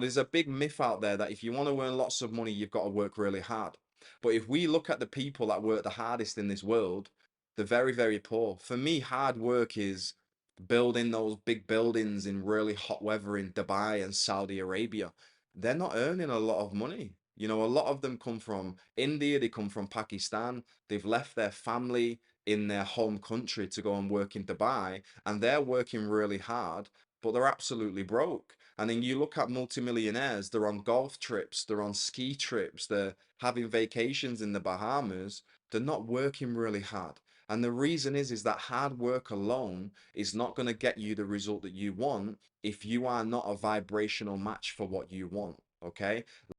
There's a big myth out there that if you want to earn lots of money, you've got to work really hard. But if we look at the people that work the hardest in this world, they're very, very poor. For me, hard work is building those big buildings in really hot weather in Dubai and Saudi Arabia. They're not earning a lot of money. You know, a lot of them come from India, they come from Pakistan, they've left their family in their home country to go and work in Dubai, and they're working really hard, but they're absolutely broke. And then you look at multimillionaires, they're on golf trips, they're on ski trips, they're having vacations in the Bahamas, they're not working really hard. And the reason is that hard work alone is not going to get you the result that you want if you are not a vibrational match for what you want. Okay.